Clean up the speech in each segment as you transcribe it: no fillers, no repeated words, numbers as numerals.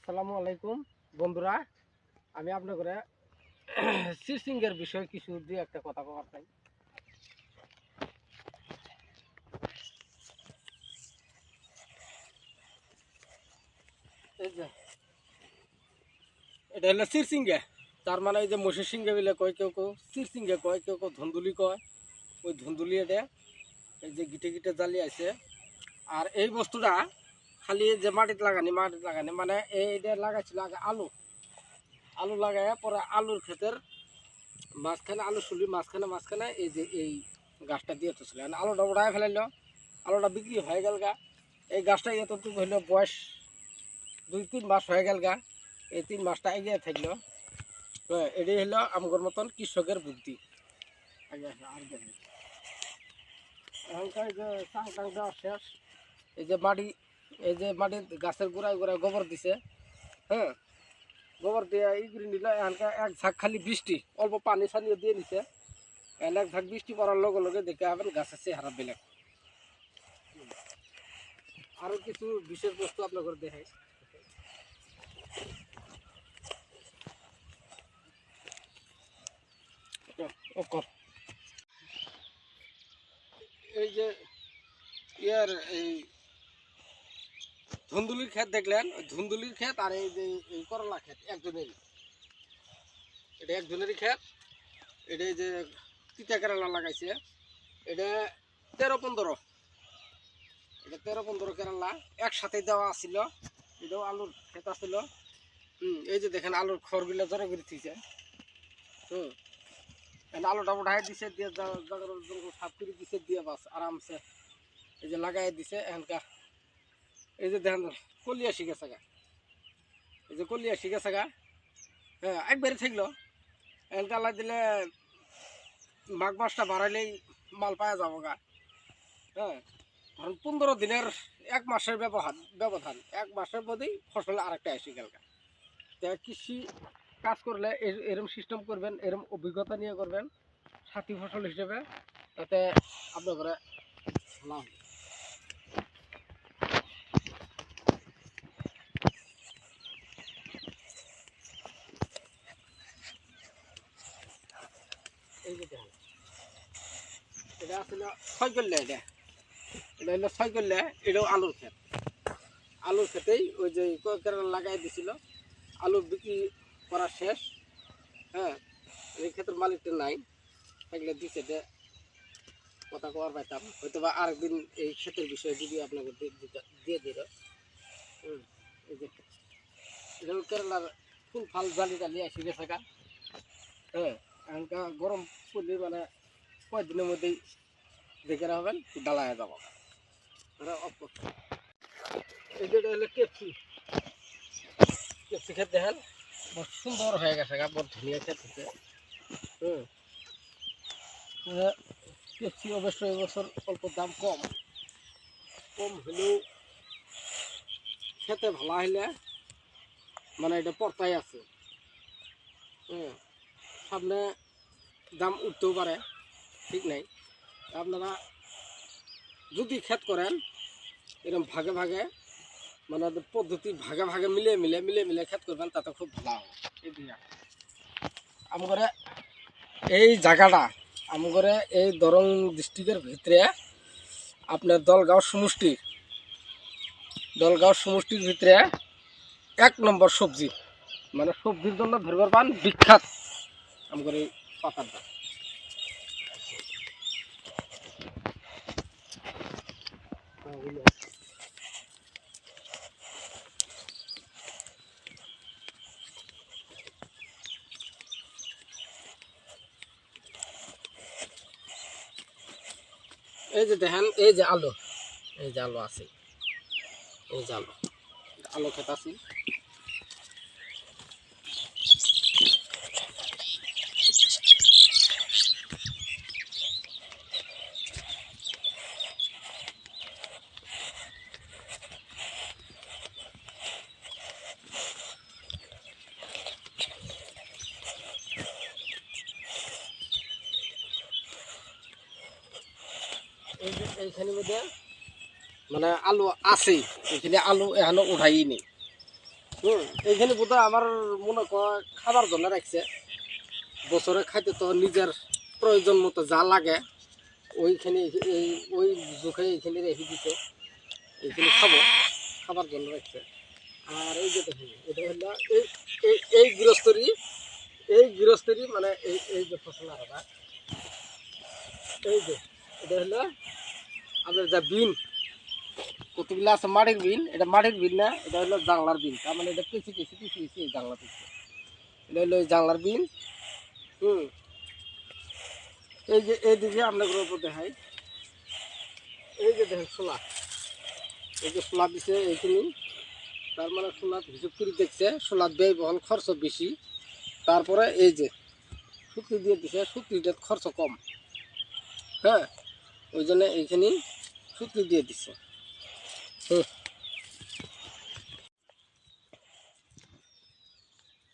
আসসালামু আলাইকুম বন্ধুরা, আমি আপনাদের সিরসিংয়ের বিষয়ে কিছু দিয়ে একটা কথা কবার চাই। এই যে এটা হলো সিরসিংগে, তার মানে এই যে মহিষের সিংহে বলে কয়, কেউ কেউ সিরসিংহে কয়, কেউ কেউ ধুন্দুলি কয়। ওই ধুন্দুলি এটা এই যে গিটে গিটে জ্বালিয়ে আছে। আর এই বস্তুটা খালি যে মাটিতে লাগানি মানে এইটা লাগাইছিল আগে আলু আলু লাগায়, পরে আলুর ক্ষেতের মাঝখানে আলু শুলি মাঝখানে এই যে এই গাছটা দিয়ে তো ছিল, আলুটা উড়ায় ফেলাইল, আলুটা বিক্রি হয়ে গেল গা। এই গাছটা এতটুকু হইল বয়স 2-3 মাস হয়ে গেল গা। এই 3 মাসটা এগিয়ে থাকলো। এটাই হলো আমার মতন কৃষকের বুদ্ধি। এখনকার যে চাং টাং দেওয়া শেষ, এই যে মাটির গাছের গোড়ায় গোড়ায় গোবর দিছে। হ্যাঁ, গোবর দিয়ে ই করে নিল। এখানকার এক ঝাঁক খালি বৃষ্টি, অল্প পানি ছানিয়ে দিয়ে নিছে। এক ঝাঁক বৃষ্টি পড়ার লগে লগে দেখে হবেন গাছের চেহারা বেলেগ। আরো কিছু বিশেষ বস্তু আপনাদের দেখাই। এই যে ইয়ার এই ধুন্দুলির ক্ষেত দেখলেন, ধুন্দুলির ক্ষেত আর এই যে এই করলা ক্ষেত একজনেরই। এটা একজনেরই ক্ষেত। এটা যে তিতা কেরালা লাগাইছে, এটা 13-15, এটা 13-15 কেরালা একসাথে দেওয়া আছিল। এটাও আলুর ক্ষেত আছিল। এই যে দেখেন আলুর খড়গুলো জড়ো করে দিয়েছে। আলুটা উঠাই দিছে, দিয়ে সাফ করে দিছে, দিয়ে বাস আরামসে এই যে লাগাই দিছে। এখানকার এই যে দেখেন কলিয়া শিখেছে গা, এই যে কলিয়া শিখেছে গা। হ্যাঁ, একবারে থাকলো। এখানকার আল্লাহ দিলে মাঘ মাসটা বাড়াইলেই মাল পাওয়া যাবো গা। হ্যাঁ, ধরুন 15 দিনের 1 মাসের ব্যবধান 1 মাসের মধ্যেই ফসল আরেকটা এসে গেল গা। কৃষি কাজ করলে এরম সিস্টেম করবেন, এরম অভিজ্ঞতা নিয়ে করবেন সাথী ফসল হিসেবে, তাতে আপনার ঘরে লাভ। এই যে দেখেন, এটা আসলে 6 করলে, এটা হলো 6 করলে। এটাও আলুর ক্ষেত, আলুর ক্ষেতেই ওই যে কেরালা লাগাই দিছিল। আলু বিক্রি করা শেষ। হ্যাঁ, এই ক্ষেতের মালিকটা নাই, থাকলে দিছে কথা কবার পাইতাম হয়তো, বা আরেকদিন এই ক্ষেতের বিষয়ে যদি আপনাকে দিয়ে দিল। এই যে এটা কেরালার ফুল ফাল জালি জালি আসি গেছে গা। হ্যাঁ, এখনকার গরম পড়লে মানে কয়েকদিনের মধ্যেই দেখে রাখবেন ডালায় যাবো। এই যে হলো কেপসি ক্ষেত দেখেন, বড় সুন্দর হয়ে গেছে গা, বড় ধুনিয়া ক্ষেত হচ্ছে। কেপসি অবশ্য এবছর অল্প দাম কম হলেও খেতে ভালো হইলে মানে এটা পর্তায় আছে। সামনে দাম উঠতেও পারে, ঠিক নাই। আপনারা যদি ক্ষেত করেন এরকম ভাগে ভাগে, মানে পদ্ধতি ভাগে ভাগে মিলে মিলে ক্ষেত করবেন, তাতে খুব ভালো হবে। আমগরে এই জায়গাটা, আমগরে এই দরং ডিস্ট্রিক্টের ভিতরে আপনার দলগাঁও সমষ্টির ভিতরে 1 নম্বর সবজি, মানে সবজির জন্য ধরবার পান বিখ্যাত আমগর এই পাতাটা। এই যে দেখেন, এই যে আলু আছে, এই যে আলু ক্ষেত আছে। এই যে এইখানে মধ্যে মানে আলু আছে, এখানে আলু এখনো উঠাইনি। এইখানে বোধহয় আমার মনে কর খাবার জন্য রাখছে, বছরে খাইতে তো নিজের প্রয়োজন মতো যা লাগে ওইখানে এই ওই জোখে এইখানে রেখে দিত, এইখানে খাবো, খাবার জন্য রাখছে। আর এই যে দেখুন এটা হলো এই এই এই গৃহস্থরই মানে এই এই যে ফসল আলাদা, এই যে এটা হলো আমাদের যা বিন কতগুলো আছে মাটির বিন, এটা মাটির বিন না, এটা হলো জাংলার বিন, তার মানে এটা পিছিয়ে এই জাংলা পিছিয়ে, এটা হলো জাংলার বিন। হুম এই যে এইদিকে আপনাদের উপর দেখাই, এই যে দেখেন ছোলা, এই যে ছোলা দিছে এইখানে, তার মানে ছোলা হিসেব করে দেখছে ছোলার ব্যয়বহন খরচ বেশি, তারপরে এই যে সুতি দিয়ে দিছে, সুতিটার খরচ কম, হ্যাঁ ওই জন্য এইখানে সুতি দিয়ে দিছে।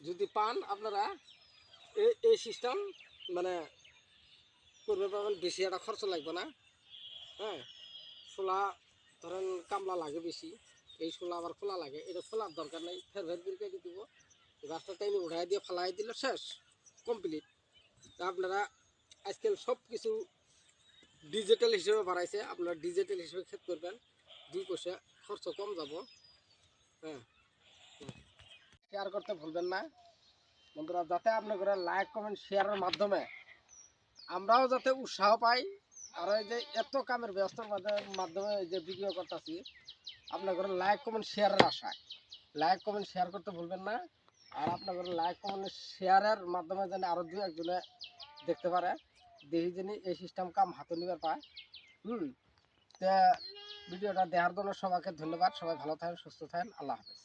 যদি পান আপনারা এই সিস্টেম মানে করবে পাবেন, বেশি একটা খরচ লাগবে না। হ্যাঁ ছোলা ধরেন কামলা লাগে বেশি, এই ছোলা আবার খোলা লাগে, এটা খোলার দরকার নেই, ফের দিয়ে কেটে দিব, গাছটা টাইনি উঠাই দিয়ে ফেলাই দিলে শেষ কমপ্লিট। তা আপনারা আজকাল সব কিছু ডিজিটাল হিসেবে বাড়াইছে, আপনারা ডিজিটাল হিসেবে ক্ষেত করবেন, 2 পয়সা খরচ কম যাব। হ্যাঁ শেয়ার করতে ভুলবেন না বন্ধুরা, যাতে আপনারা লাইক কমেন্ট শেয়ারের মাধ্যমে আমরাও যাতে উৎসাহ পাই, আর এই যে এত কামের ব্যস্ততার মাধ্যমে এই যে ভিডিও করতেছি, আপনাদের লাইক কমেন্ট শেয়ারের আশায় লাইক কমেন্ট শেয়ার করতে ভুলবেন না। আর আপনাদের লাইক কমেন্ট শেয়ারের মাধ্যমে যেন আরও 2-1 জনে দেখতে পারে, দেখি যেন এই সিস্টেম কাম হাতে নিবার পায়। তা ভিডিওটা দেখার জন্য সবাইকে ধন্যবাদ, সবাই ভালো থাকেন, সুস্থ থাকেন, আল্লাহ হাফেজ।